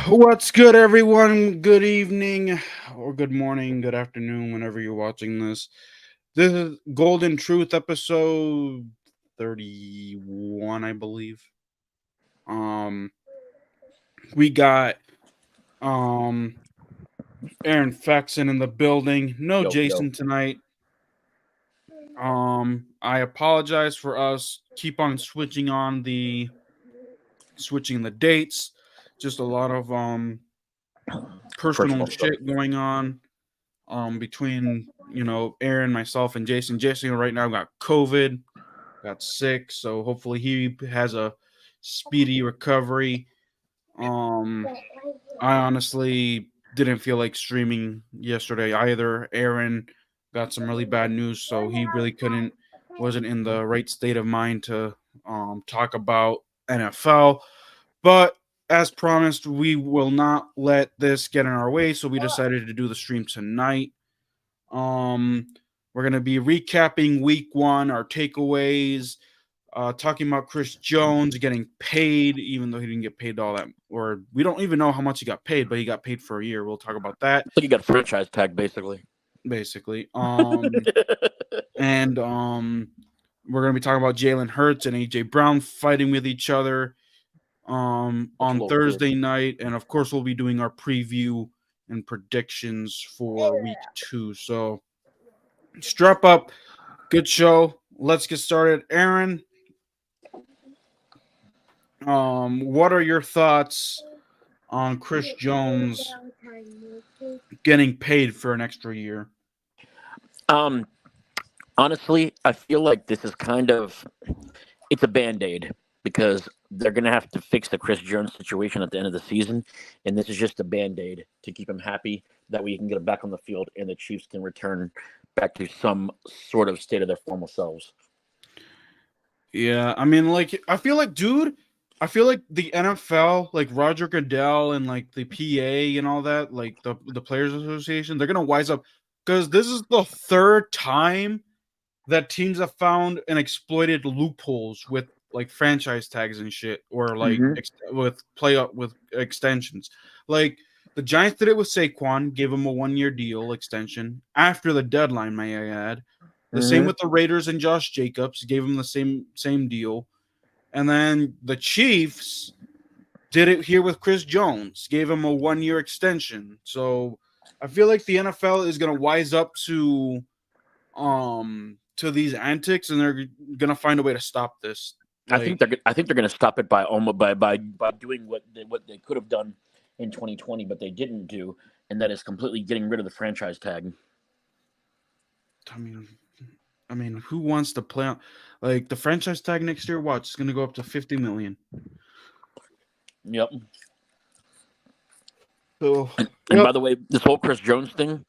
What's good, everyone? Good evening, or good morning, good afternoon, whenever you're watching this. This is Golden Truth episode 31, I believe. We got Aaron Faxon in the building. No Jason tonight. I apologize for us keep on switching the dates. Just a lot of personal shit going on between Aaron, myself, and Jason. Jason right now got COVID, got sick, so hopefully he has a speedy recovery. I honestly didn't feel like streaming yesterday either. Aaron got some really bad news, so he really wasn't in the right state of mind to talk about NFL. But as promised, we will not let this get in our way, so we decided to do the stream tonight. We're gonna be recapping week one, our takeaways, talking about Chris Jones getting paid, even though he didn't get paid all that, or we don't even know how much he got paid, but he got paid for a year. We'll talk about that. So you got a franchise tag, basically. And we're gonna be talking about Jalen Hurts and AJ Brown fighting with each other on Thursday night, and of course we'll be doing our preview and predictions for week 2. So strap up, good show. Let's get started. Aaron, what are your thoughts on Chris Jones getting paid for an extra year? Honestly, I feel like this is it's a Band-Aid because they're going to have to fix the Chris Jones situation at the end of the season, and this is just a Band-Aid to keep him happy. That way you can get him back on the field and the Chiefs can return back to some sort of state of their former selves. Yeah, I mean, I feel like the NFL, like Roger Goodell and like the PA and all that, like the Players Association, they're gonna wise up because this is the third time that teams have found and exploited loopholes with like franchise tags and shit, or like with extensions. Like the Giants did it with Saquon, gave him a 1-year deal extension after the deadline, may I add. The same with the Raiders and Josh Jacobs, gave him the same deal. And then the Chiefs did it here with Chris Jones, gave him a 1-year extension. So I feel like the NFL is going to wise up to these antics, and they're going to find a way to stop this. I think they're going to stop it by doing what they could have done in 2020, but they didn't do, and that is completely getting rid of the franchise tag. I mean, who wants to play on like the franchise tag next year? Watch, it's going to go up to $50 million. Yep. So, and by the way, this whole Chris Jones thing,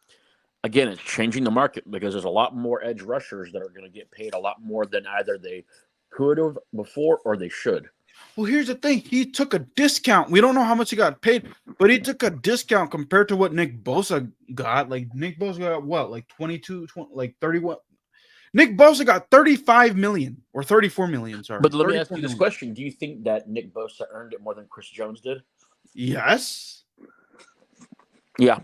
again, it's changing the market because there's a lot more edge rushers that are going to get paid a lot more than either they could have before or they should. Well, here's the thing. He took a discount. We don't know how much he got paid, but he took a discount compared to what Nick Bosa got. Like, Nick Bosa got what? Like 22, 20, like 31. Nick Bosa got $35 million or $34 million. Sorry. But let me ask you this question. Do you think that Nick Bosa earned it more than Chris Jones did? Yes. Yeah.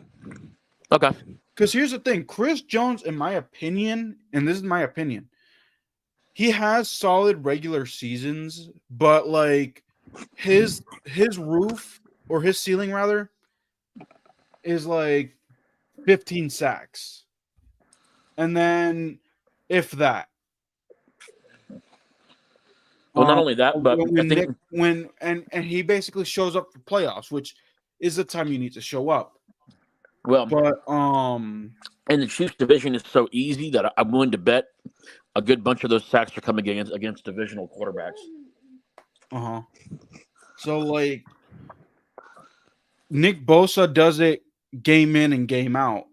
Okay. Because here's the thing. Chris Jones, in my opinion, and this is my opinion, he has solid regular seasons, but like his roof, or his ceiling rather, is like 15 sacks. And then if that. Well, not only that, but when he basically shows up for playoffs, which is the time you need to show up. Well, but and the Chiefs division is so easy that I'm willing to bet a good bunch of those sacks are coming against divisional quarterbacks. So like Nick Bosa does it game in and game out.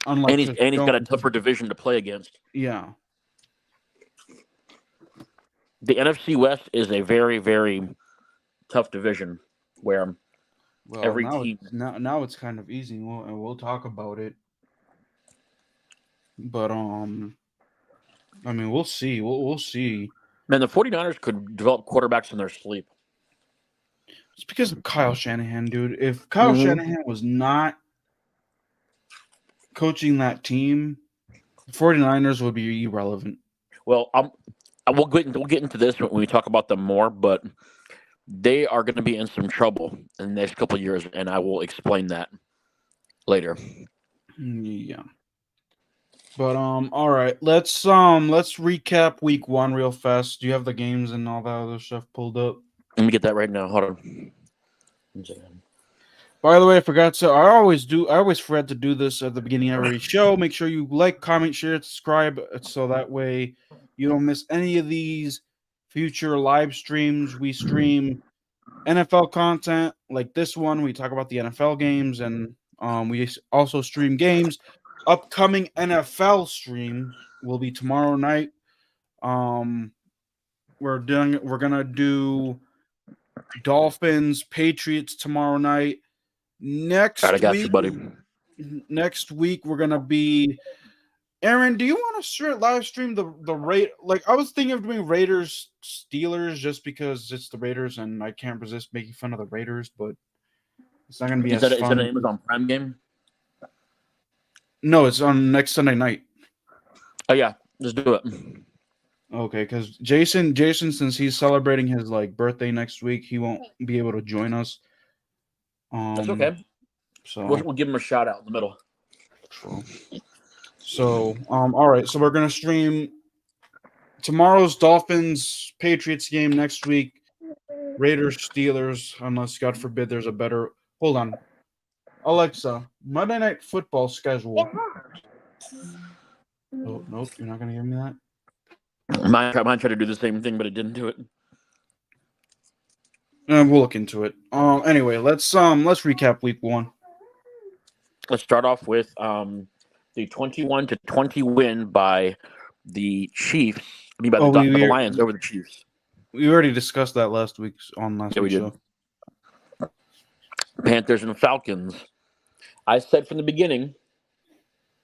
And he's got a tougher division to play against. Yeah. The NFC West is a very, very tough division where every team. Now it's kind of easy, and we'll talk about it. But I mean, we'll see. We'll see. Man, the 49ers could develop quarterbacks in their sleep. It's because of Kyle Shanahan, dude. If Kyle Shanahan was not coaching that team, the 49ers would be irrelevant. Well, we'll get into this when we talk about them more, but they are going to be in some trouble in the next couple of years, and I will explain that later. Yeah. But all right. Let's recap week 1 real fast. Do you have the games and all that other stuff pulled up? Let me get that right now. Hold on. By the way, I forgot to. I always forget to do this at the beginning of every show. Make sure you like, comment, share, subscribe, so that way you don't miss any of these future live streams. We stream NFL content like this one. We talk about the NFL games, and we also stream games. Upcoming NFL stream will be tomorrow night. We're gonna do Dolphins, Patriots tomorrow night. Next week we're gonna be. Aaron, do you want to live stream the rate? Like, I was thinking of doing Raiders Steelers just because it's the Raiders and I can't resist making fun of the Raiders, but it's not gonna be as fun. Is that an Amazon Prime game? No, it's on next Sunday night. Oh yeah, just do it. Okay, because Jason, since he's celebrating his birthday next week, he won't be able to join us. That's okay. So we'll give him a shout out in the middle. True. So, all right. So we're gonna stream tomorrow's Dolphins Patriots game next week. Raiders Steelers, unless God forbid there's a better. Hold on, Alexa, Monday Night Football schedule. Oh nope, you're not gonna give me that. Mine tried to do the same thing, but it didn't do it. We'll look into it. Anyway, let's recap week 1. Let's start off with the 21-20 win by the Chiefs. I mean, by the Lions over the Chiefs. We already discussed that last week's week's show. Panthers and Falcons. I said from the beginning,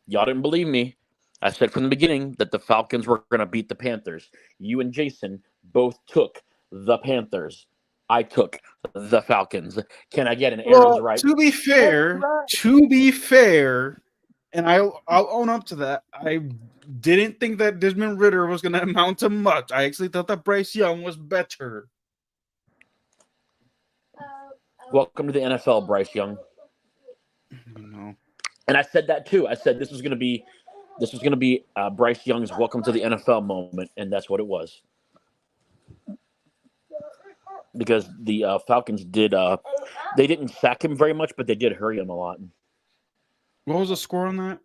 y'all didn't believe me. I said from the beginning that the Falcons were going to beat the Panthers. You and Jason both took the Panthers. I took the Falcons. Can I get an Aaron's right? To be fair, and I'll own up to that. I didn't think that Desmond Ridder was going to amount to much. I actually thought that Bryce Young was better. Welcome to the NFL, Bryce Young. No. And I said that too. I said this was going to be Bryce Young's welcome to the NFL moment, and that's what it was. Because the Falcons they didn't sack him very much, but they did hurry him a lot. What was the score on that?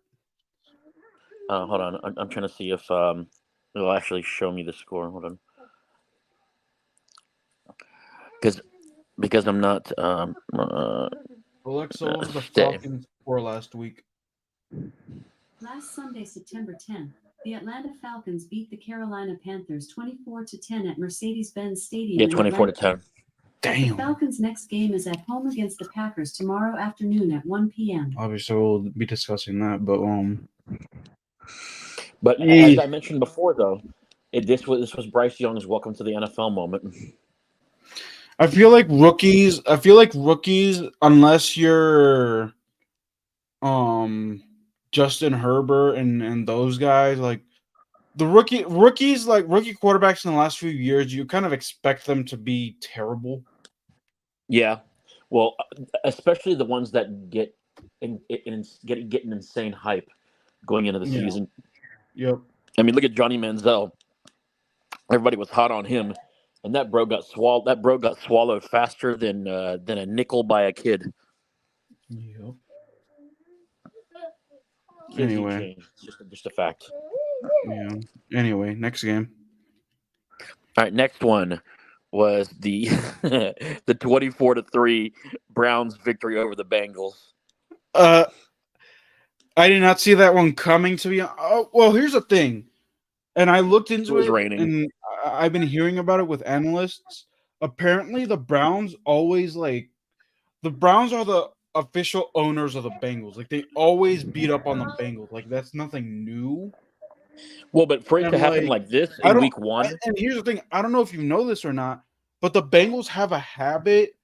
Hold on. I'm trying to see if it'll actually show me the score. Hold on. Because I'm not. Alexa, what was the Falcons score last week? Last Sunday, September 10th, the Atlanta Falcons beat the Carolina Panthers 24-10 at Mercedes-Benz Stadium. Yeah, 24-10. Damn. The Falcons' next game is at home against the Packers tomorrow afternoon at 1 p.m. Obviously, we'll be discussing that, but as I mentioned before, though, this was Bryce Young's welcome to the NFL moment. I feel like rookies, unless you're Justin Herbert and those guys, like the rookie quarterbacks in the last few years, you kind of expect them to be terrible. Yeah, well, especially the ones that get an insane hype going into the season. Yep. I mean, look at Johnny Manziel. Everybody was hot on him, and that bro got swallowed. That bro got swallowed faster than a nickel by a kid. Yep. Anyway, it's just a fact. Yeah. Anyway, next game. All right, next one was the the 24-3 Browns victory over the Bengals. I did not see that one coming. To be well, here's the thing, and I looked into it, and I've been hearing about it with analysts. Apparently, the Browns always the Browns are the official owners of the Bengals. Like, they always beat up on the Bengals. Like, that's nothing new. Well, but for it to happen like this in week 1. And here's the thing. I don't know if you know this or not, but the Bengals have a habit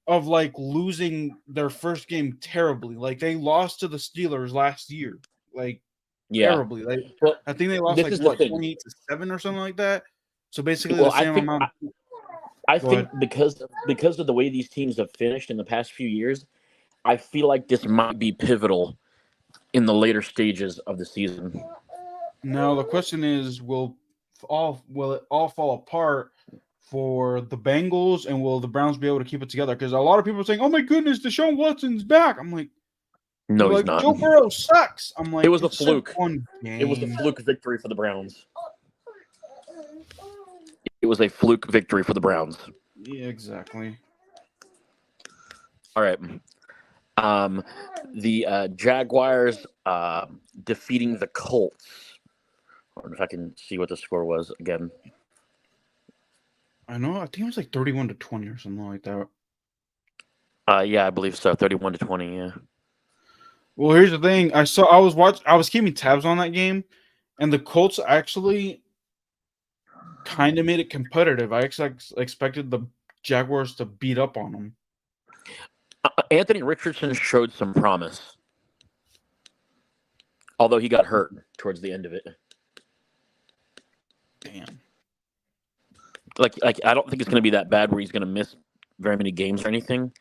of like losing their first game terribly. Like they lost to the Steelers last year, like terribly. Like Well, I think they lost this like is the what thing. 28-7 or something like that. So basically Well, the same amount. I Go think ahead. because of the way these teams have finished in the past few years, I feel like this might be pivotal in the later stages of the season. Now the question is, will it all fall apart for the Bengals, and will the Browns be able to keep it together? Because a lot of people are saying, "Oh my goodness, Deshaun Watson's back." I'm like, No, he's like not. Joe Burrow sucks. I'm like, It was a it's just fluke. one game. It was a fluke victory for the Browns. It was a fluke victory for the Browns. Yeah, exactly. All right. The Jaguars defeating the Colts. I wonder if I can see what the score was again. I think it was like 31-20 or something like that. Yeah, I believe so. 31-20. Yeah. Well, here's the thing. I was keeping tabs on that game, and the Colts actually kind of made it competitive. I expected the Jaguars to beat up on them. Anthony Richardson showed some promise, although he got hurt towards the end of it. Damn. Like I don't think it's going to be that bad where he's going to miss very many games or anything,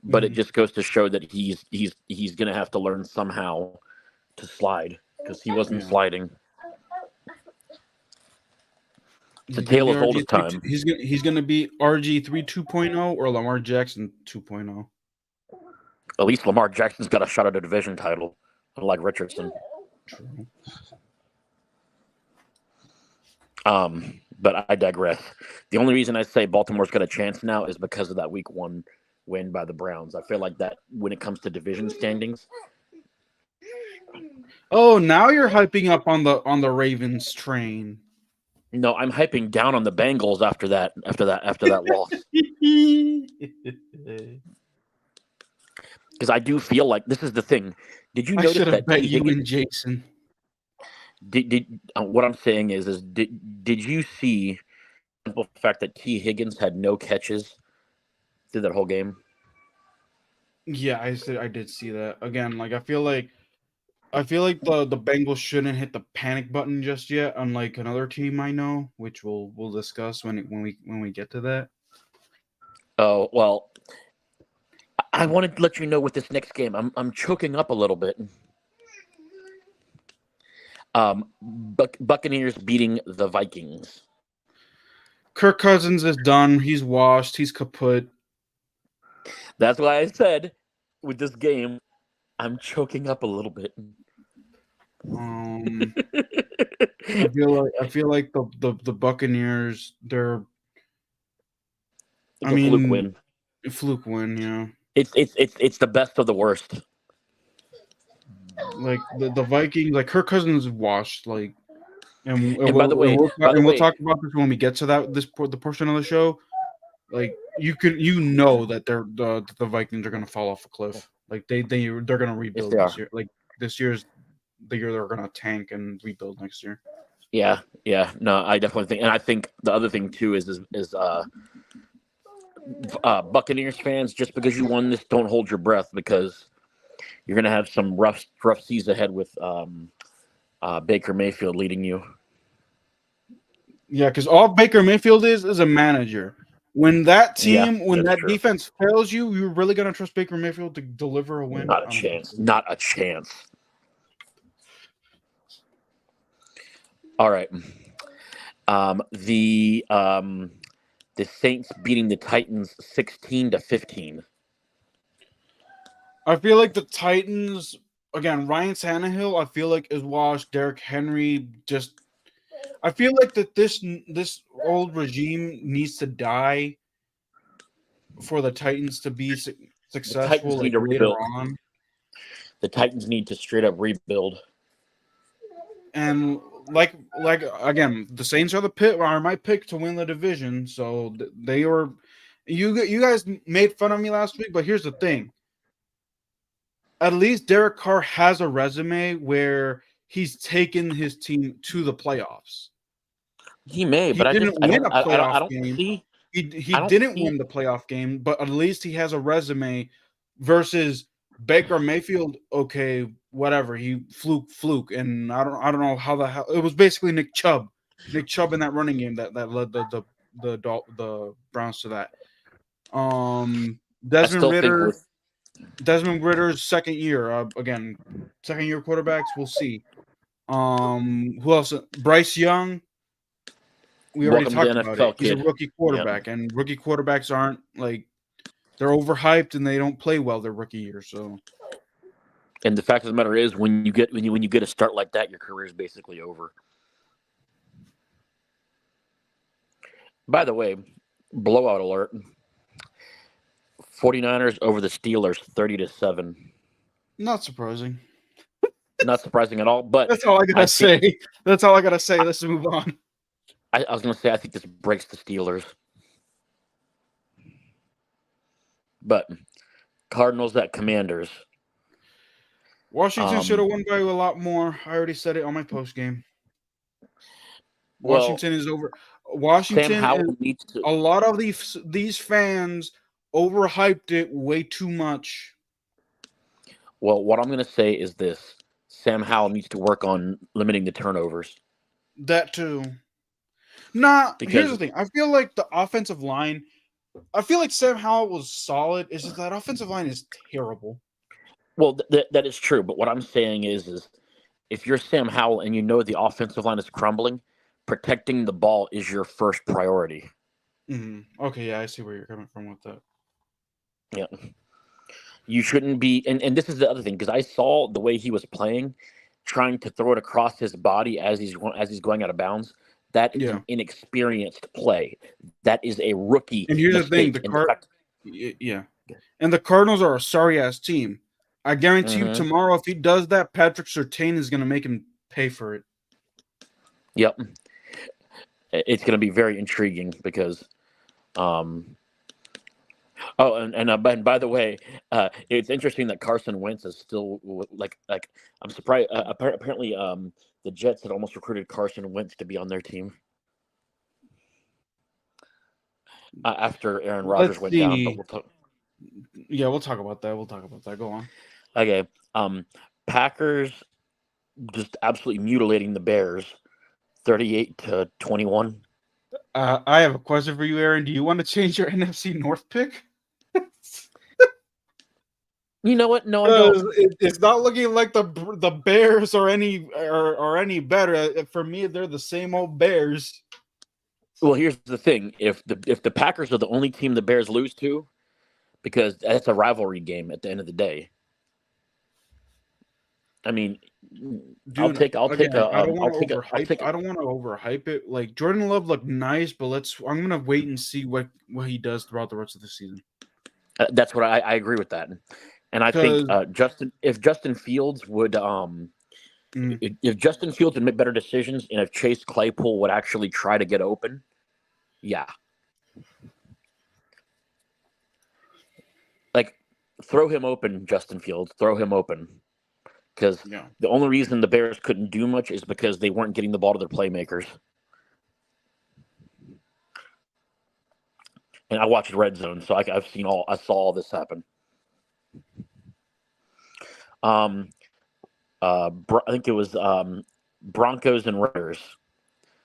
but it just goes to show that he's going to have to learn somehow to slide because he wasn't sliding. It's a tale as old as time. He's gonna be RG3 2.0 or Lamar Jackson 2.0. At least Lamar Jackson's got a shot at a division title, unlike Richardson. True. But I digress. The only reason I say Baltimore's got a chance now is because of that Week 1 win by the Browns. I feel like that when it comes to division standings. Oh, now you're hyping up on the Ravens train. No, I'm hyping down on the Bengals after that loss. Because I do feel like this is the thing. Did you notice that bet T. you Higgins, and Jason? Did what I'm saying is did you see the fact that T. Higgins had no catches through that whole game? Yeah, I did see that. Again, like I feel like the Bengals shouldn't hit the panic button just yet, unlike another team I know, which we'll discuss when we get to that. Oh, well, I wanted to let you know with this next game, I'm choking up a little bit. Buccaneers beating the Vikings. Kirk Cousins is done. He's washed. He's kaput. That's why I said with this game, I'm choking up a little bit. I feel like the Buccaneers, they're fluke win, yeah. It's the best of the worst. Like the Vikings, like Kirk Cousins is washed, like, and by the way, we'll talk about this when we get to the portion of the show. Like you know that the Vikings are gonna fall off a cliff. Like they're gonna rebuild this year. Like this year's the year they're gonna tank and rebuild next year. Yeah. No, I definitely think, and I think the other thing too is Buccaneers fans, just because you won this, don't hold your breath because you're gonna have some rough seas ahead with Baker Mayfield leading you. Yeah, because all Baker Mayfield is a manager. When that team, defense fails you, you're really gonna trust Baker Mayfield to deliver a win? Not a chance. Not a chance. All right. The Saints beating the Titans 16-15. I feel like the Titans, again, Ryan Tannehill, I feel like is washed. Derrick Henry I feel like that this old regime needs to die for the Titans to be successful later on. The Titans need to straight up rebuild. And like again, the Saints are my pick to win the division. So they were. You guys made fun of me last week, but here's the thing. At least Derek Carr has a resume where he's taken his team to the playoffs. He may, but I don't see He I don't didn't see. win the playoff game, but at least he has a resume versus Baker Mayfield. Okay, whatever. He fluke, and I don't know how the hell it was. Basically, Nick Chubb in that running game that led the Browns to that. I still think with Desmond Ritter's second year. Again, second year quarterbacks. We'll see. Who else? Bryce Young. We already welcome to talked the about it. NFL, He's a kid. rookie Yeah. quarterback, and rookie quarterbacks aren't like they're overhyped and they don't play well their rookie year. So And the fact of the matter is, when you get a start like that, your career is basically over. By the way, blowout alert. 49ers over the Steelers 30-7. not surprising. Not surprising at all, but That's all I gotta say. That's all I gotta say. Let's move on. I was going to say I think this breaks the Steelers. But Cardinals at Commanders. Washington should have won by a lot more. I already said it on my post game. Well, Washington is over. Washington. Sam Howell needs to. A lot of these fans overhyped it way too much. Well, what I'm going to say is this: Sam Howell needs to work on limiting the turnovers. That too. Nah, Because- here's the thing. I feel like the offensive line. I feel like Sam Howell was solid. It's just that offensive line is terrible. Well, that is true. But what I'm saying is if you're Sam Howell and you know the offensive line is crumbling, protecting the ball is your first priority. Mm-hmm. Okay, yeah, I see where you're coming from with that. Yeah. You shouldn't be, and this is the other thing, because I saw the way he was playing, trying to throw it across his body as he's going out of bounds. That is an inexperienced play. That is a rookie. And here's the thing: and the Cardinals are a sorry ass team. I guarantee you, tomorrow, if he does that, Patrick Surtain is going to make him pay for it. Yep, it's going to be very intriguing because, and by the way, it's interesting that Carson Wentz is still like I'm surprised. Apparently, the Jets had almost recruited Carson Wentz to be on their team after Aaron Rodgers went down. But we'll talk about that. Go on. Okay. Packers just absolutely mutilating the Bears, 38-21. I have a question for you, Aaron. Do you want to change your NFC North pick? You know what? No, I don't. It's not looking like the Bears are any better. For me, they're the same old Bears. Well, here's the thing: if the Packers are the only team the Bears lose to, because that's a rivalry game at the end of the day. I mean, Dude, I don't want to overhype it. Like Jordan Love looked nice, but I'm gonna wait and see what he does throughout the rest of the season. That's what I agree with that, and I think if Justin Fields would if Justin Fields would make better decisions, and if Chase Claypool would actually try to get open, yeah, like throw him open, Justin Fields, throw him open. Because the only reason the Bears couldn't do much is because they weren't getting the ball to their playmakers. And I watched Red Zone, so I saw all this happen. I think it was Broncos and Raiders.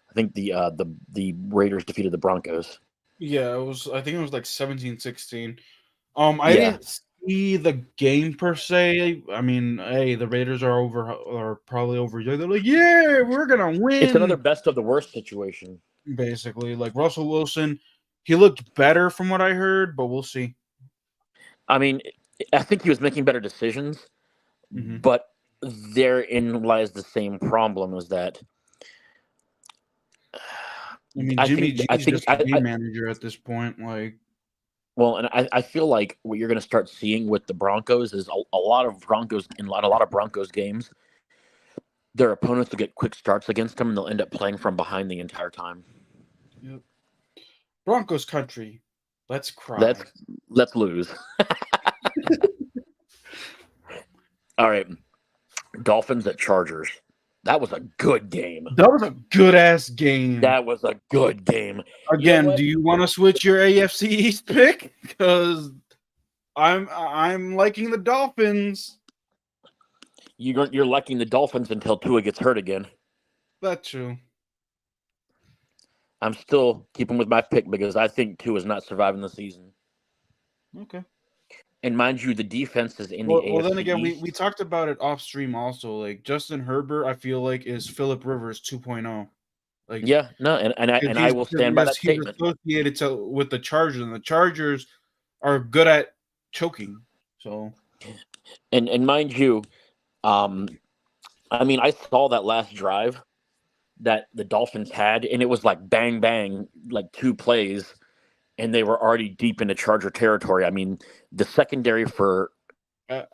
I think the Raiders defeated the Broncos. Yeah, it was. I think it was like 17-16. I didn't see the game per se. I mean, hey, the Raiders are probably over here. They're like, yeah, we're gonna win. It's another best of the worst situation. Basically, like Russell Wilson, he looked better from what I heard, but we'll see. I mean, I think he was making better decisions, but therein lies the same problem: is that I mean, Jimmy G's just a game manager at this point, like. Well, and I feel like what you're going to start seeing with the Broncos is a lot of Broncos in a lot of Broncos games. Their opponents will get quick starts against them, and they'll end up playing from behind the entire time. Yep. Broncos country, let's cry. Let's lose. All right, Dolphins at Chargers. That was a good game. That was a good ass game. That was a good game. Again, do you want to switch your AFC East pick? Because I'm liking the Dolphins. You're liking the Dolphins until Tua gets hurt again. That's true. I'm still keeping with my pick because I think Tua is not surviving the season. Okay. And mind you, the defense is in the AFC Well, then again, East. we talked about it off stream also. Like Justin Herbert, I feel like is Phillip Rivers 2.0. Like Yeah, no, and I will stand by that statement. He's associated with the Chargers, and the Chargers are good at choking. So, and mind you, I mean, I saw that last drive that the Dolphins had, and it was like bang bang, like 2 plays, and they were already deep into Charger territory. I mean, the secondary for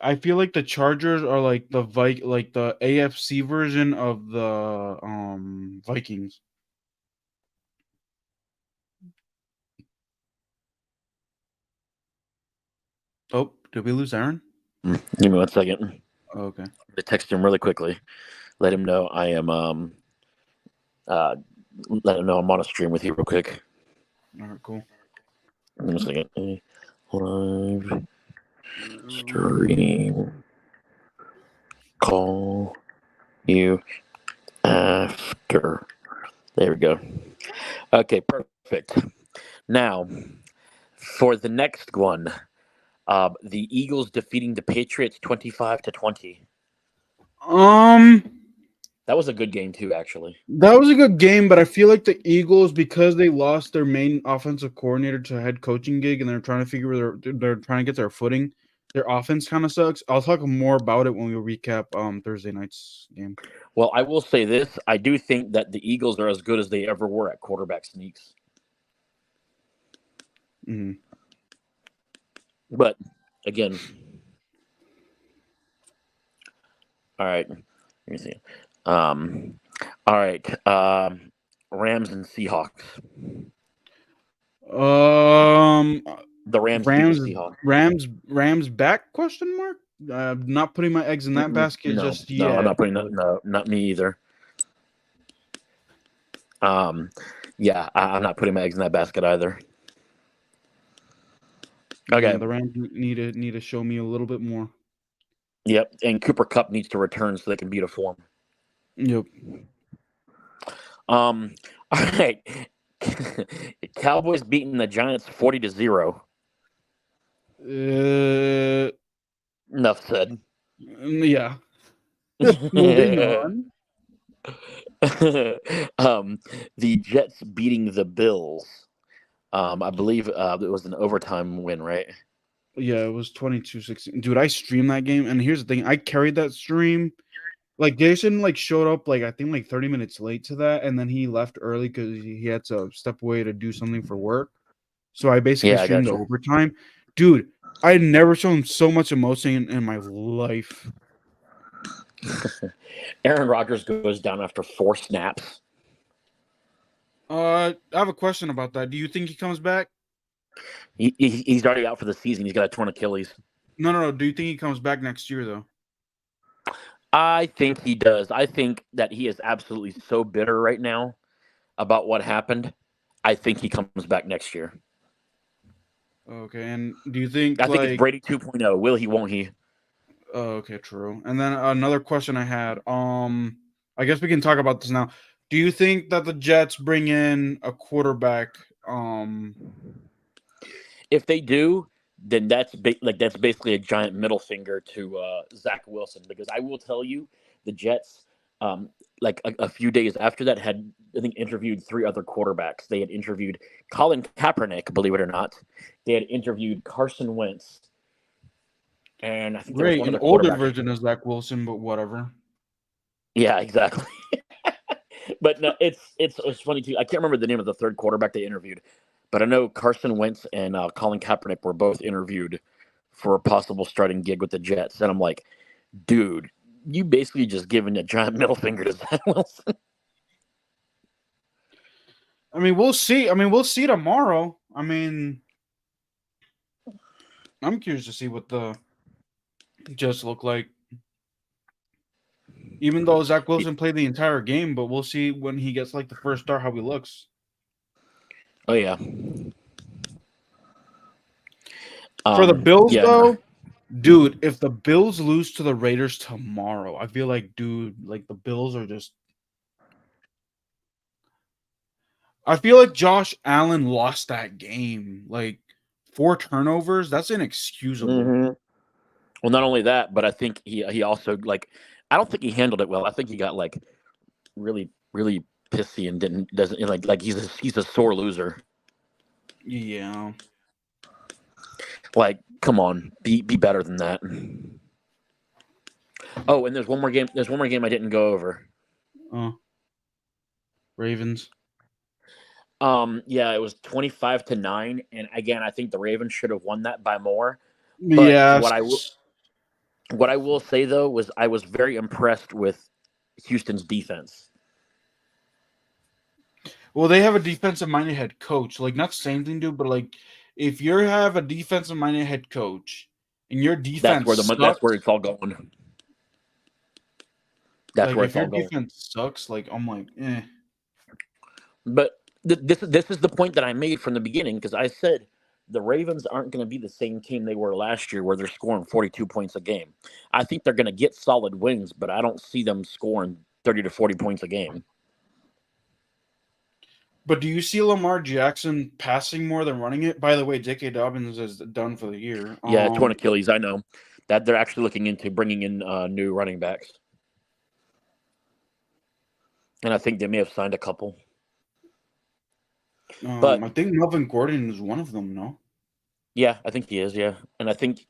I feel like the Chargers are like the AFC version of the Vikings. Oh, did we lose Aaron? Give me 1 second. Oh, okay. To text him really quickly, let him know I am let him know I'm on a stream with you real quick. All right, cool. Give me 1 second. Live stream. Call you after. There we go. Okay, perfect. Now, for the next one, the Eagles defeating the Patriots 25-20. That was a good game too, actually. That was a good game, but I feel like the Eagles, because they lost their main offensive coordinator to a head coaching gig, and they're trying to they're trying to get their footing. Their offense kind of sucks. I'll talk more about it when we recap Thursday night's game. Well, I will say this: I do think that the Eagles are as good as they ever were at quarterback sneaks. Mm-hmm. But again, all right. Let me see. All right. Rams and Seahawks. The Rams beat the Seahawks. Rams back? Question mark. Not putting my eggs in that basket just yet. No, I'm not putting not me either. Yeah, I'm not putting my eggs in that basket either. Okay. Yeah, the Rams need to show me a little bit more. Yep, and Cooper Kupp needs to return so they can beat a form. Yep. All right. Cowboys beating the Giants 40-0. Enough said. Yeah. Moving on. The Jets beating the Bills. I believe it was an overtime win, right? Yeah, it was 22-16. Dude, I streamed that game, and here's the thing: I carried that stream. Like Jason, showed up I think 30 minutes late to that, and then he left early because he had to step away to do something for work. So I basically streamed the overtime. Dude, I had never shown so much emotion in my life. Aaron Rodgers goes down after 4 snaps. I have a question about that. Do you think he comes back? He's already out for the season. He's got a torn Achilles. No. Do you think he comes back next year, though? I think he does. I think that he is absolutely so bitter right now about what happened. I think he comes back next year. Okay, and do you think I think it's Brady 2.0. Will he, won't he? Oh, okay, true. And then another question I had. I guess we can talk about this now. Do you think that the Jets bring in a quarterback? If they do, then that's basically a giant middle finger to Zach Wilson, because I will tell you, the Jets, a few days after that, had, I think, interviewed 3 other quarterbacks. They had interviewed Colin Kaepernick, believe it or not. They had interviewed Carson Wentz. And I think there was one an other older version of Zach Wilson, but whatever. Yeah, exactly. But no, it's funny too. I can't remember the name of the third quarterback they interviewed, but I know Carson Wentz and Colin Kaepernick were both interviewed for a possible starting gig with the Jets. And I'm like, dude, you basically just giving a giant middle finger to Zach Wilson. I mean, we'll see. We'll see tomorrow. I'm curious to see what the Jets look like. Even though Zach Wilson played the entire game, but we'll see when he gets like the first start how he looks. Oh yeah. For the Bills, yeah, though, dude, if the Bills lose to the Raiders tomorrow, I feel like, dude, like the Bills are just. I feel like Josh Allen lost that game. Like 4 turnovers, that's inexcusable. Mm-hmm. Well, not only that, but I think he also like. I don't think he handled it well. I think he got like really pissy and doesn't like he's a sore loser. Yeah. Like, come on, be better than that. Oh, and there's one more game. There's one more game I didn't go over. Ravens. Yeah, it was 25-9, and again, I think the Ravens should have won that by more. But Yeah. what I will say though was I was very impressed with Houston's defense. Well, they have a defensive-minded head coach. Like, not the same thing, dude, but like, if you have a defensive-minded head coach and your defense That's where it's all going. That's like, where if it's all your going. defense sucks, like, I'm like, eh. But this is the point that I made from the beginning, because I said the Ravens aren't going to be the same team they were last year, where they're scoring 42 points a game. I think they're going to get solid wins, but I don't see them scoring 30 to 40 points a game. But do you see Lamar Jackson passing more than running it? By the way, J.K. Dobbins is done for the year. Yeah, torn Achilles. I know that they're actually looking into bringing in new running backs, and I think they may have signed a couple. But I think Melvin Gordon is one of them. No. Yeah, I think he is. Yeah, and I think,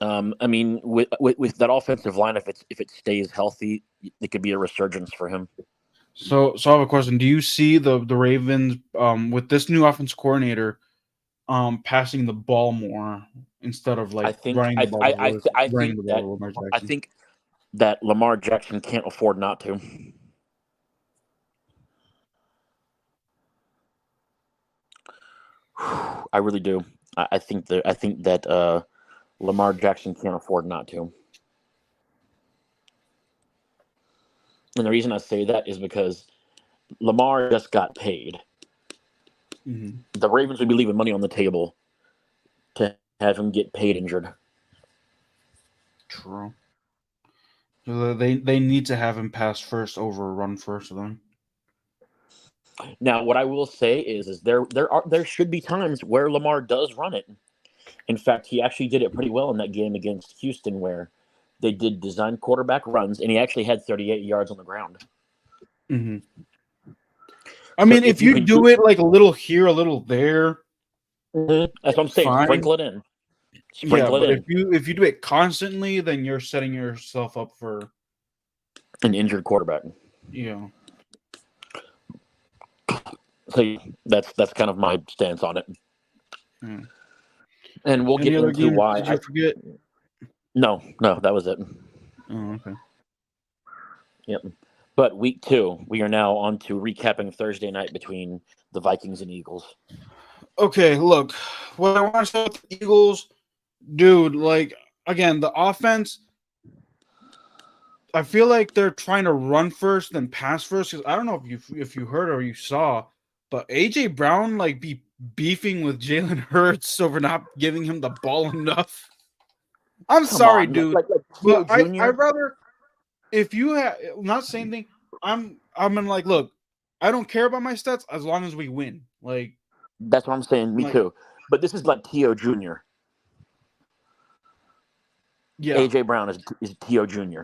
I mean, with that offensive line, if it stays healthy, it could be a resurgence for him. So I have a question. Do you see the Ravens with this new offense coordinator passing the ball more instead of like running the ball? I think that Lamar Jackson can't afford not to. I really do. I think that Lamar Jackson can't afford not to. And the reason I say that is because Lamar just got paid. Mm-hmm. The Ravens would be leaving money on the table to have him get paid injured. True. So they need to have him pass first over run first then. Now, what I will say is there should be times where Lamar does run it. In fact, he actually did it pretty well in that game against Houston, where they did design quarterback runs, and he actually had 38 yards on the ground. Mm-hmm. I mean, if you do it like a little here, a little there, that's what I'm saying. Fine. Sprinkle it in. If you do it constantly, then you're setting yourself up for an injured quarterback. Yeah. So that's kind of my stance on it. Mm. And we'll get into why. Did you forget? No, that was it. Oh, okay. Yep. But week 2, we are now on to recapping Thursday night between the Vikings and Eagles. Okay, look, what I want to say with the Eagles, dude, like, again, the offense, I feel like they're trying to run first then pass first, because I don't know if you heard or you saw, but A.J. Brown, like, be beefing with Jalen Hurts over not giving him the ball enough. I'm sorry, dude. But I'd rather, if you have, not saying thing, I'm in like, look, I don't care about my stats as long as we win. Like, that's what I'm saying. Me too. But this is like T.O. Jr. Yeah. A.J. Brown is T.O. Jr.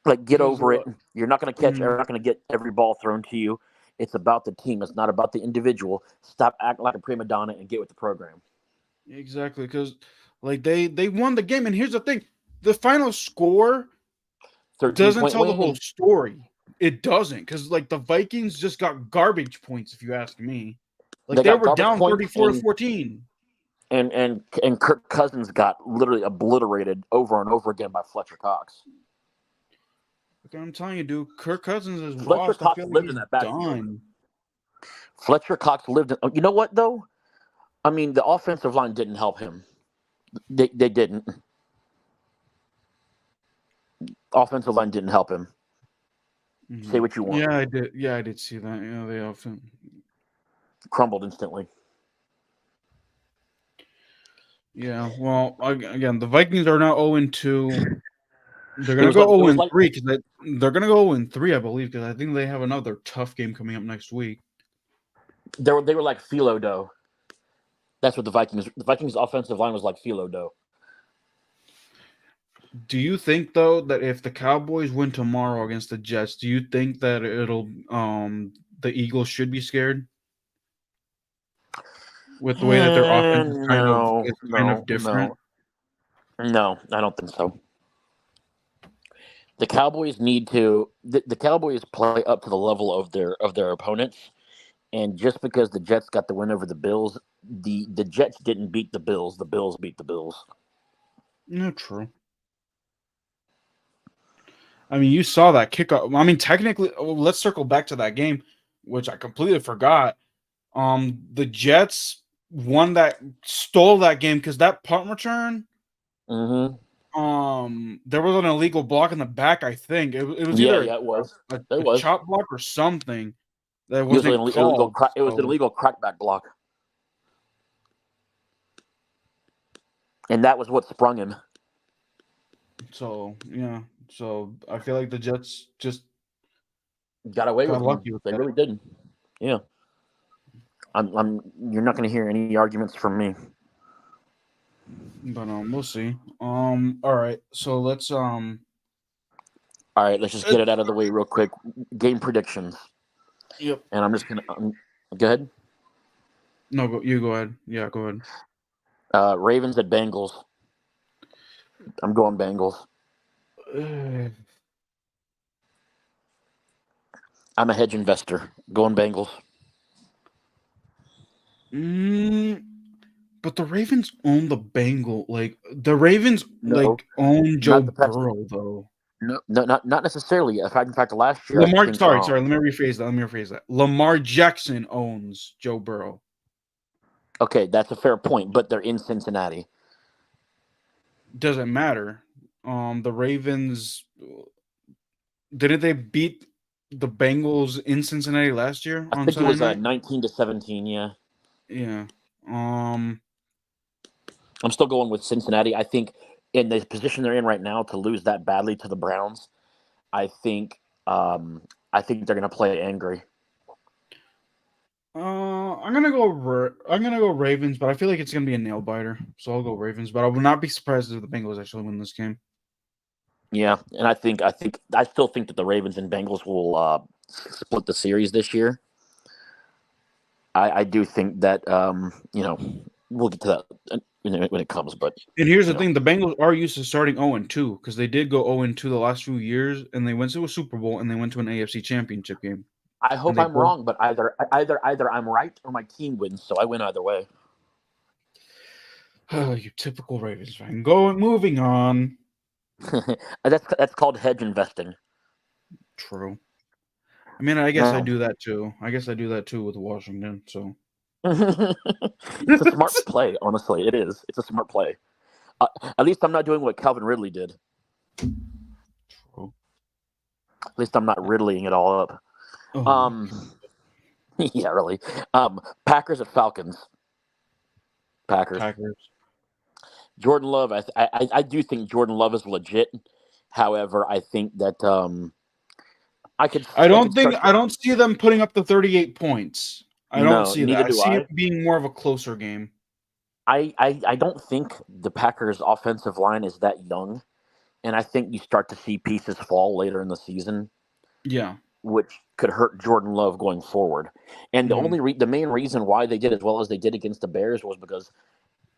Like, get over it. You're not going to catch. You're not going to get every ball thrown to you. It's about the team. It's not about the individual. Stop acting like a prima donna and get with the program. Exactly, because like they won the game, and here's the thing: the final score doesn't tell the whole story. It doesn't, because like the Vikings just got garbage points, if you ask me. Like they were down 34-14. And Kirk Cousins got literally obliterated over and over again by Fletcher Cox. Like I'm telling you, dude, Kirk Cousins is Fletcher Cox lived in that backfield. Fletcher Cox lived in. You know what though? I mean, the offensive line didn't help him. They didn't. Offensive line didn't help him. Mhm. Say what you want. Yeah, I did. Yeah, I did see that. Yeah, they often Crumbled instantly. Yeah, well, again, the Vikings are now 0-2. They're It gonna was go like it was 0-3 like because they're gonna go 0-3, I believe, because I think they have another tough game coming up next week. they were like phyllo dough. That's what the Vikings offensive line was like phyllo dough. Do you think though that if the Cowboys win tomorrow against the Jets, do you think that it'll the Eagles should be scared with the way that their offense is kind of different? No, I don't think so. The Cowboys need to. The Cowboys play up to the level of their opponents, and just because the Jets got the win over the Bills, the Jets didn't beat the Bills. The Bills beat the Bills. No, true. I mean, you saw that kickoff. I mean, technically, let's circle back to that game, which I completely forgot. The Jets stole that game because that punt return. Mm-hmm. There was an illegal block in the back. I think it was Yeah, either it was. a chop block or something that It was an wasn't called. It was an illegal crackback block, and that was what sprung him. So yeah, so I feel like the Jets just Got away got with lucky him. with They that. really did. Yeah. You're not going to hear any arguments from me. But we'll see. All right. So let's All right, let's just get it out of the way real quick. Game predictions. Yep. And I'm just going to go ahead. No, you go ahead. Yeah, go ahead. Ravens at Bengals. I'm going Bengals. I'm a hedge investor. Going Bengals. But the Ravens own the Bengal. Like the Ravens, own Joe Burrow though. No, not necessarily. In fact, last year Lamar. I think, Sorry. Let me rephrase that. Lamar Jackson owns Joe Burrow. Okay, that's a fair point, but they're in Cincinnati. Doesn't matter. The Ravens didn't they beat the Bengals in Cincinnati last year I on think Sunday it was night? 19-17. Yeah. Yeah. I'm still going with Cincinnati. I think in the position they're in right now to lose that badly to the Browns, I think they're going to play angry. I'm gonna go Ravens, but I feel like it's gonna be a nail biter, so I'll go Ravens. But I will not be surprised if the Bengals actually win this game. Yeah, and I still think that the Ravens and Bengals will split the series this year. I do think that we'll get to that when it comes. But and here's the thing: the Bengals are used to starting 0-2 because they did go 0-2 the last few years, and they went to a Super Bowl and they went to an AFC Championship game. I hope I'm wrong, but either I'm right or my team wins, so I win either way. Oh, you typical Ravens fan. Moving on. That's called hedge investing. True. I mean, I guess I do that too. With Washington. So it's a smart play. Honestly, it is. It's a smart play. At least I'm not doing what Calvin Ridley did. True. At least I'm not riddling it all up. Oh. Yeah, really. Packers at Falcons. Packers. Jordan Love. I do think Jordan Love is legit. However, I think that I don't see them putting up the 38 points. I don't see that. I see it being more of a closer game. I don't think the Packers' offensive line is that young, and I think you start to see pieces fall later in the season. Yeah, which could hurt Jordan Love going forward. And the main reason why they did as well as they did against the Bears was because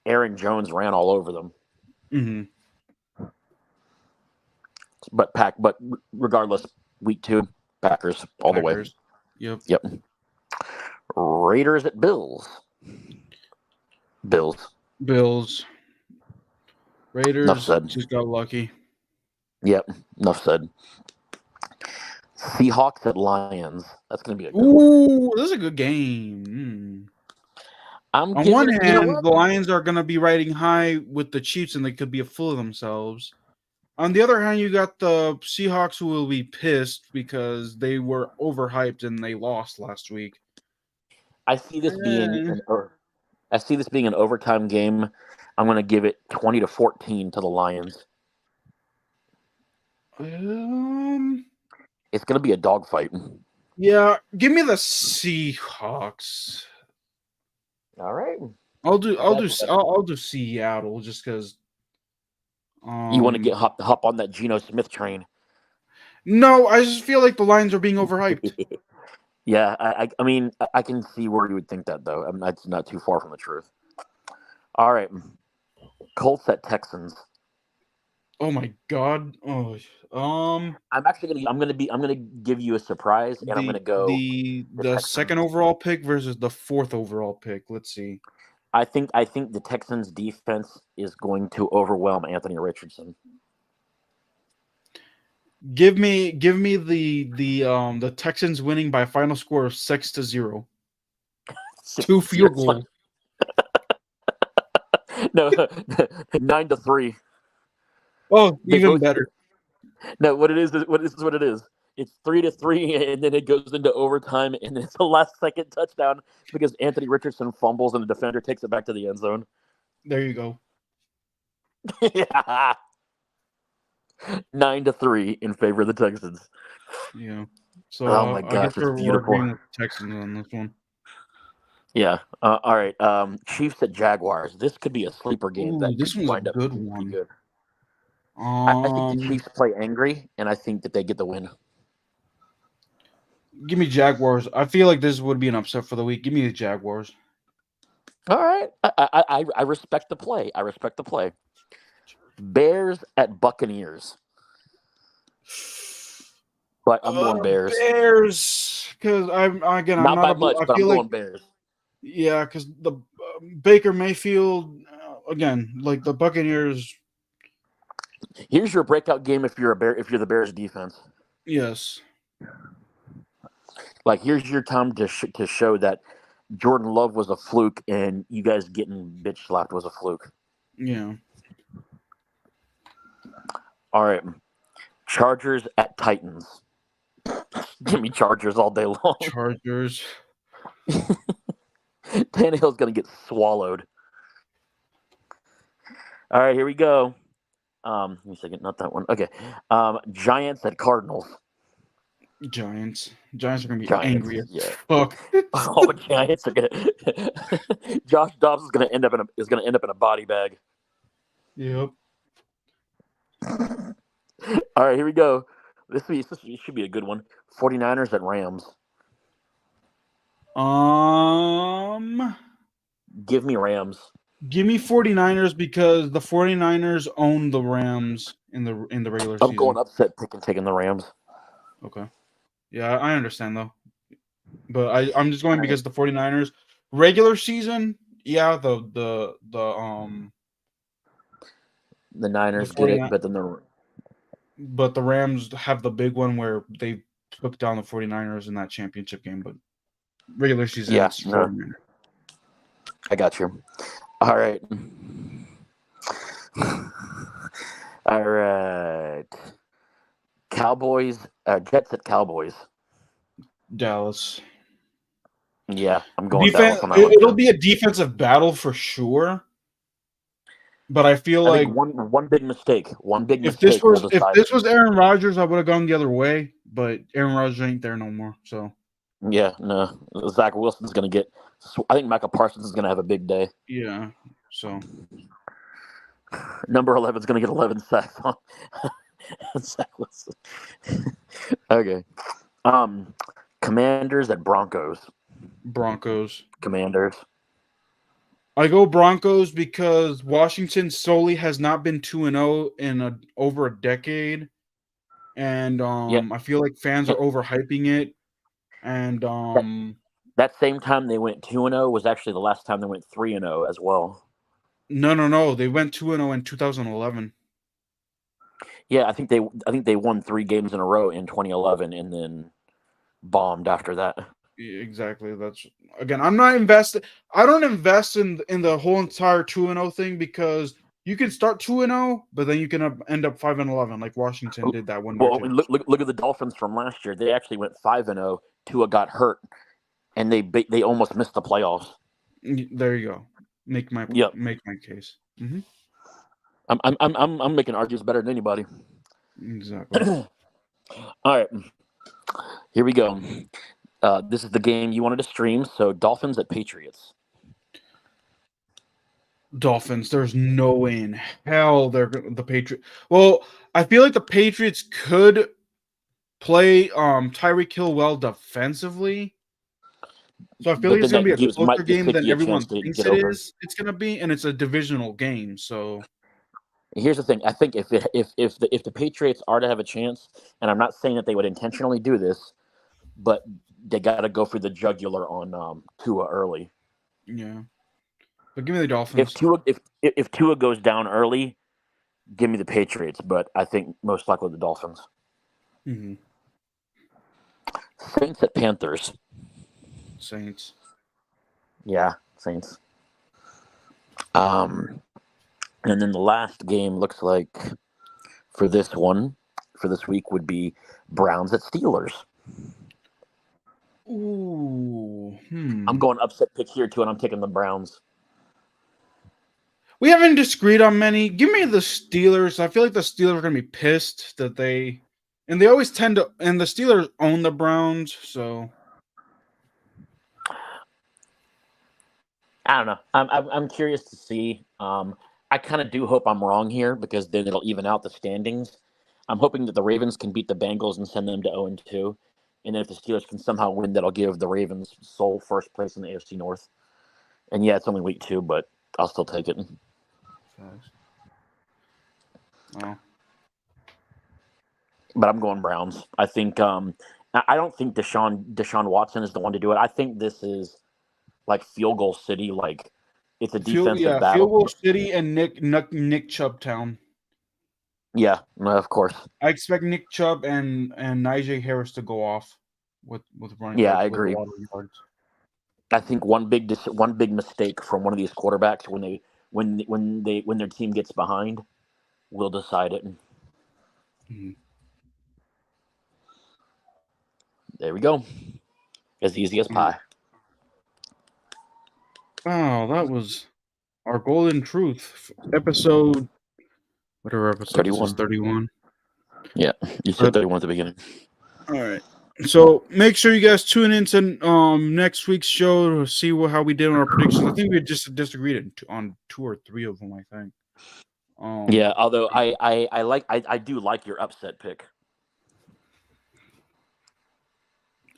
Aaron Jones ran all over them. Mm-hmm. But regardless, week 2, Packers all the way. Yep. Raiders at Bills. Raiders just got lucky. Yep. Enough said. Seahawks at Lions. That's going to be a good one. This is a good game. On one hand, the Lions are going to be riding high with the Chiefs, and they could be full of themselves. On the other hand, you got the Seahawks who will be pissed because they were overhyped and they lost last week. I see this being an overtime game. I'm going to give it 20-14 to the Lions. It's going to be a dogfight. Yeah, give me the Seahawks. All right. I'll do Seattle just because. You want to get hop on that Geno Smith train? No, I just feel like the Lions are being overhyped. Yeah, I mean, I can see where you would think that, though. I mean, that's not too far from the truth. All right, Colts at Texans. Oh my God! Oh, I'm gonna give you a surprise, and I'm gonna go the second overall pick versus the fourth overall pick. Let's see. I think the Texans defense is going to overwhelm Anthony Richardson. Give me the Texans winning by a final score of 6-0. 2 field goals. No, 9-3. Oh, even better. No, what it is. It's 3-3, and then it goes into overtime, and it's the last second touchdown because Anthony Richardson fumbles and the defender takes it back to the end zone. There you go. Yeah. 9-3 in favor of the Texans. Yeah. So oh my gosh, it's beautiful. We're Texans on this one. Yeah. All right. Chiefs at Jaguars. This could be a sleeper game. This one's a good one. Good. I think the Chiefs play angry, and I think that they get the win. Give me Jaguars. I feel like this would be an upset for the week. Give me the Jaguars. All right. I respect the play. Bears at Buccaneers. But I'm going Bears. Bears, because I'm not by much, but I'm going Bears. Yeah, because the Baker Mayfield again, like the Buccaneers. Here's your breakout game if you're the Bears defense. Yes. Like here's your time to show that Jordan Love was a fluke and you guys getting bitch slapped was a fluke. Yeah. All right. Chargers at Titans. Give me Chargers all day long. Chargers. Tannehill's going to get swallowed. All right, here we go. Give me a second, not that one. Okay. Giants at Cardinals. Giants are going to be angry as fuck. Oh, Giants are going to Josh Dobbs is going to end up in a body bag. Yep. All right, here we go. This should be a good one. 49ers at Rams. Give me Rams. Give me 49ers because the 49ers own the Rams in the regular season. I'm going upset pick and taking the Rams. Okay. Yeah, I understand though. But I'm just going because the 49ers regular season, yeah, the Niners get it, but the Rams have the big one where they took down the 49ers in that championship game, but regular season, yeah, it's no. I got you. All right. All right. Cowboys, Jets at Cowboys. Dallas. Yeah, I'm going Dallas on that one. It'll be a defensive battle for sure. But I feel like one big mistake. If this was Aaron Rodgers, I would have gone the other way. But Aaron Rodgers ain't there no more. So yeah, no. Zach Wilson's gonna get. I think Micah Parsons is gonna have a big day. Yeah. So number 11 is gonna get 11 sacks on Zach Wilson. Okay. Commanders at Broncos. Commanders. I go Broncos because Washington solely has not been 2-0 in over a decade, and I feel like fans are overhyping it. And that same time they went 2-0 was actually the last time they went 3-0 as well. No, they went 2-0 in 2011. Yeah, I think they won 3 games in a row in 2011, and then bombed after that. Exactly. That's again. I'm not invested. I don't invest in the whole entire 2-0 thing because You can start 2-0, but then you can end up 5-11, like Washington did that one year Well, too. look at the Dolphins from last year. They actually went 5-0. Tua got hurt, and they almost missed the playoffs. There you go. Make my case. Mm-hmm. I'm making arguments better than anybody. Exactly. All right, here we go. This is the game you wanted to stream. So Dolphins at Patriots. Dolphins. There's no way in hell they're the Patriots. Well, I feel like the Patriots could play Tyreek Hill well defensively. So I feel like it's going to be a closer game than everyone thinks it is. It's going to be, and it's a divisional game. So here's the thing. I think if the Patriots are to have a chance, and I'm not saying that they would intentionally do this, but they got to go for the jugular on Tua early. Yeah. But give me the Dolphins. If Tua goes down early, give me the Patriots. But I think most likely the Dolphins. Mm-hmm. Saints at Panthers. Saints. Yeah, Saints. And then the last game looks like for this week would be Browns at Steelers. Ooh. I'm going upset pick here too, and I'm taking the Browns. We haven't disagreed on many. Give me the Steelers. I feel like the Steelers are going to be pissed that they always tend to, and the Steelers own the Browns, so. I don't know. I'm curious to see. I kind of do hope I'm wrong here because then it'll even out the standings. I'm hoping that the Ravens can beat the Bengals and send them to 0-2. And then if the Steelers can somehow win, that'll give the Ravens sole first place in the AFC North. And yeah, it's only week 2, but I'll still take it. Wow. But I'm going Browns. I think I don't think Deshaun Watson is the one to do it. I think this is like field goal city. Like it's a defensive battle. Field goal city and Nick Chubb town. Yeah, of course. I expect Nick Chubb and Najee Harris to go off with running. Yeah, I agree. I think one big mistake from one of these quarterbacks when their team gets behind will decide it. Mm-hmm. There we go. As easy as pie. Wow, that was our golden truth episode. Whatever episode 31. This is, 31. Yeah, you said 31 at the beginning. All right. So make sure you guys tune into next week's show to see how we did on our predictions. I think we just disagreed on 2 or 3 of them. I think. Yeah, although I do like your upset pick.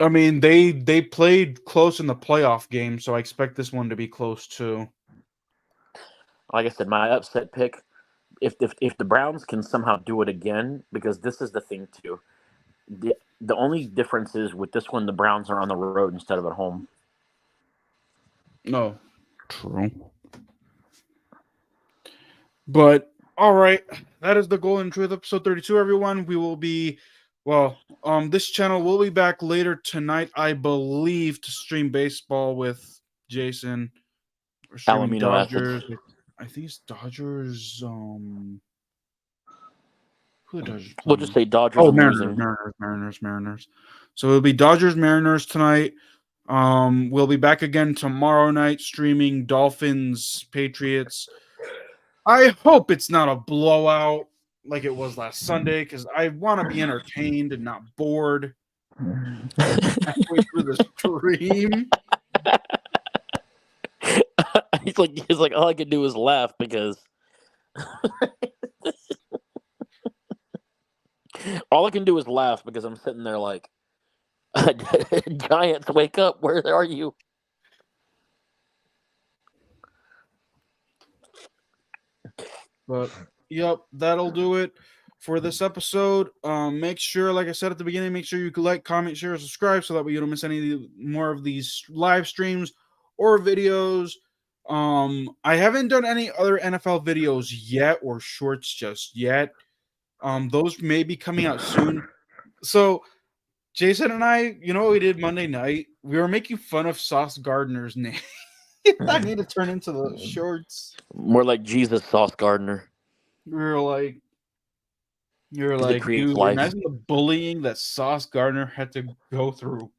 I mean, they played close in the playoff game, so I expect this one to be close too. Like I said, my upset pick. If the Browns can somehow do it again, because this is the thing too. The only difference is with this one, the Browns are on the road instead of at home. No, true. But all right, that is the Golden Truth episode 32. Everyone, we will be. Well, this channel will be back later tonight, I believe, to stream baseball with Jason. We're streaming Dodgers. I think it's Dodgers. Who the Dodgers? We'll just say Dodgers. Oh, Mariners. So it'll be Dodgers, Mariners tonight. We'll be back again tomorrow night streaming Dolphins, Patriots. I hope it's not a blowout like it was last Sunday, because I want to be entertained and not bored halfway through the stream. He's like, all I can do is laugh because all I can do is laugh because I'm sitting there like, Giants, wake up! Where are you? But yep, that'll do it for this episode. Make sure, like I said at the beginning, make sure you can like, comment, share, subscribe so that way you don't miss any more of these live streams or videos. I haven't done any other NFL videos yet or shorts just yet. Those may be coming out soon. So Jason and I, you know what we did Monday night? We were making fun of Sauce Gardner's name. I need to turn into the shorts. More like Jesus Sauce Gardner. You're like, creates dude, life. imagine the bullying that Sauce Gardner had to go through.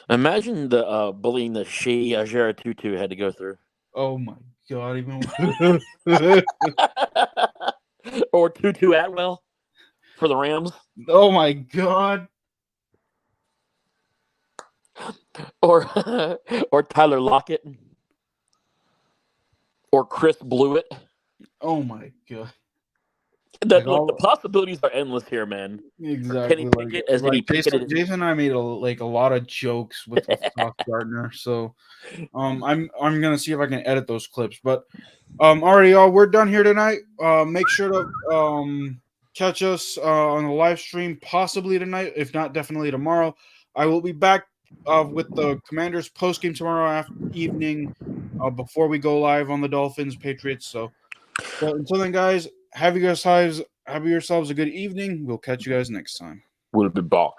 Imagine the bullying that Shea Tutu had to go through. Oh my god, even Or Tutu Atwell for the Rams. oh my god. Or or Tyler Lockett. Or Chris Blewett. Oh my god. The possibilities are endless here, man. Exactly. Kenny Pickett as Kenny Pickett. Jason and I made a lot of jokes with Sauce Gardner, so I'm gonna see if I can edit those clips. But alrighty, y'all, we're done here tonight. Make sure to catch us on the live stream, possibly tonight, if not, definitely tomorrow. I will be back with the Commanders post game tomorrow evening before we go live on the Dolphins Patriots. So until then, guys, have yourselves a good evening. We'll catch you guys next time. We'll be back.